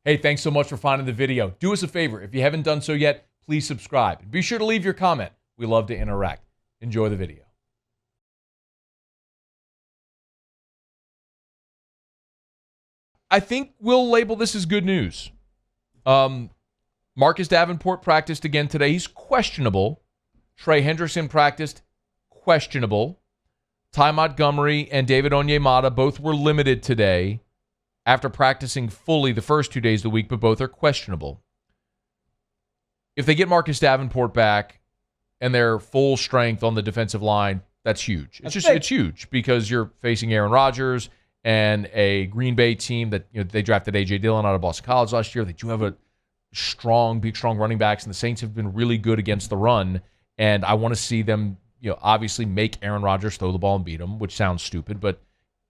Hey, thanks so much for finding the video. Do us a favor. If you haven't done so yet, please subscribe. And be sure to leave your comment. We love to interact. Enjoy the video. I think we'll label this as good news. Marcus Davenport practiced again today. He's questionable. Trey Hendrickson practiced, questionable. Ty Montgomery and David Onyemata both were limited today after practicing fully the first 2 days of the week, but both are questionable. If they get Marcus Davenport back and they're full strength on the defensive line, that's huge. It's huge because you're facing Aaron Rodgers and a Green Bay team that they drafted A.J. Dillon out of Boston College last year. They do have a strong running backs, and the Saints have been really good against the run. And I want to see them, obviously make Aaron Rodgers throw the ball and beat him, which sounds stupid, but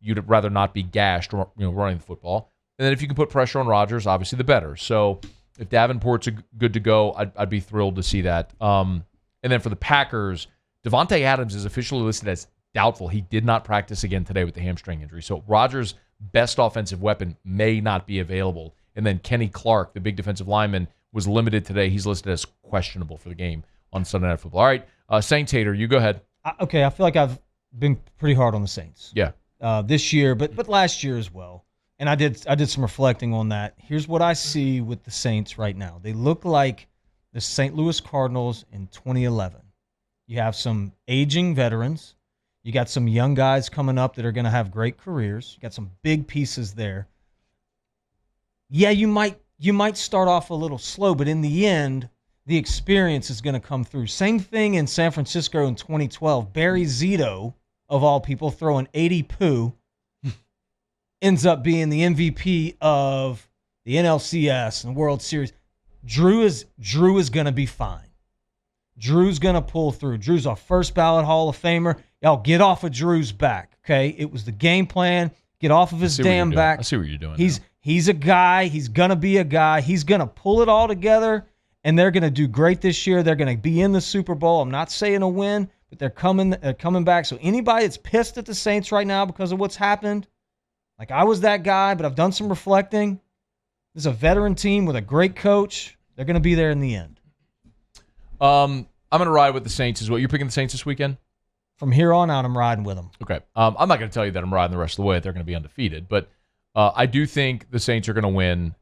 you'd rather not be gashed, running the football. And then if you can put pressure on Rodgers, obviously the better. So if Davenport's good to go, I'd be thrilled to see that. And then for the Packers, Davante Adams is officially listed as doubtful. He did not practice again today with the hamstring injury. So Rodgers' best offensive weapon may not be available. And then Kenny Clark, the big defensive lineman, was limited today. He's listed as questionable for the game on Sunday Night Football. All right, Saints hater, you go ahead. Okay, I feel like I've been pretty hard on the Saints. Yeah. This year, but last year as well. And I did some reflecting on that. Here's what I see with the Saints right now. They look like the St. Louis Cardinals in 2011. You have some aging veterans. You got some young guys coming up that are going to have great careers. You got some big pieces there. Yeah, you might start off a little slow, but in the end, the experience is going to come through. Same thing in San Francisco in 2012. Barry Zito, of all people, throwing 80 poo, ends up being the MVP of the NLCS and World Series. Drew is going to be fine. Drew's going to pull through. Drew's our first ballot Hall of Famer. Y'all get off of Drew's back, okay? It was the game plan. Get off of his damn back. I see what you're doing. He's a guy. He's going to be a guy. He's going to pull it all together, and they're going to do great this year. They're going to be in the Super Bowl. I'm not saying a win, but they're coming back. So anybody that's pissed at the Saints right now because of what's happened, like I was that guy, but I've done some reflecting. This is a veteran team with a great coach. They're going to be there in the end. I'm going to ride with the Saints as well. You're picking the Saints this weekend? From here on out, I'm riding with them. Okay. I'm not going to tell you that I'm riding the rest of the way. They're going to be undefeated. But I do think the Saints are going to win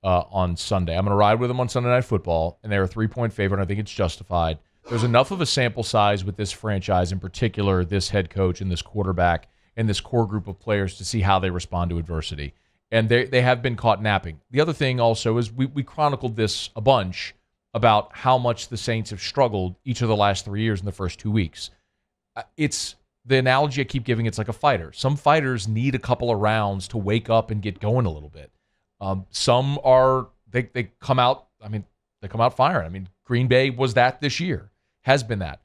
on Sunday. I'm going to ride with them on Sunday Night Football, and they're a 3-point favorite, and I think it's justified. There's enough of a sample size with this franchise, in particular this head coach and this quarterback and this core group of players, to see how they respond to adversity. And they have been caught napping. The other thing also is we chronicled this a bunch about how much the Saints have struggled each of the last 3 years in the first 2 weeks. It's the analogy I keep giving. It's like a fighter. Some fighters need a couple of rounds to wake up and get going a little bit. Some are they come out. I mean, they come out firing. I mean, Green Bay was that this year, has been that.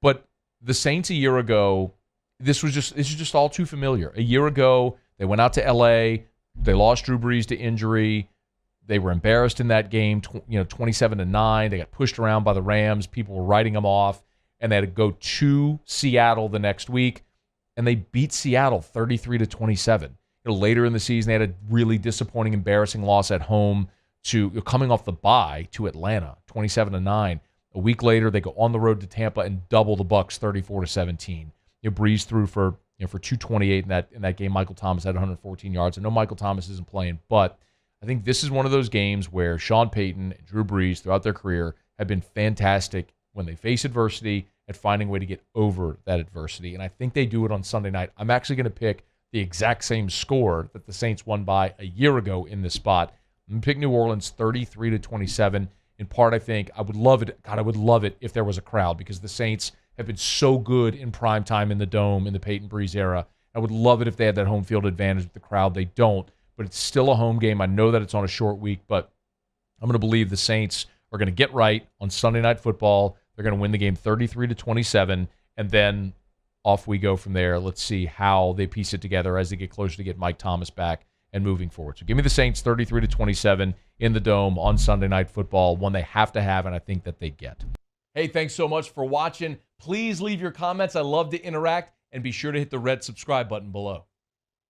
But the Saints a year ago, this is just all too familiar. A year ago, they went out to L.A. They lost Drew Brees to injury. They were embarrassed in that game, 27-9. They got pushed around by the Rams. People were writing them off, and they had to go to Seattle the next week, and they beat Seattle 33-27. Later in the season, they had a really disappointing, embarrassing loss at home to coming off the bye to Atlanta, 27-9. A week later, they go on the road to Tampa and double the Bucs, 34-17. Breeze threw for 228 in that game. Michael Thomas had 114 yards. I know Michael Thomas isn't playing, but I think this is one of those games where Sean Payton and Drew Brees throughout their career have been fantastic when they face adversity at finding a way to get over that adversity. And I think they do it on Sunday night. I'm actually going to pick the exact same score that the Saints won by a year ago in this spot. I'm going to pick New Orleans 33-27. In part, I think I would love it. God, I would love it if there was a crowd, because the Saints have been so good in prime time in the Dome in the Peyton Breeze era. I would love it if they had that home field advantage with the crowd. They don't, but it's still a home game. I know that it's on a short week, but I'm going to believe the Saints are going to get right on Sunday Night Football. They're going to win the game 33-27, and then off we go from there. Let's see how they piece it together as they get closer to get Mike Thomas back and moving forward. So give me the Saints 33-27 in the Dome on Sunday Night Football, one they have to have, and I think that they get. Hey, thanks so much for watching. Please leave your comments. I love to interact, and be sure to hit the red subscribe button below.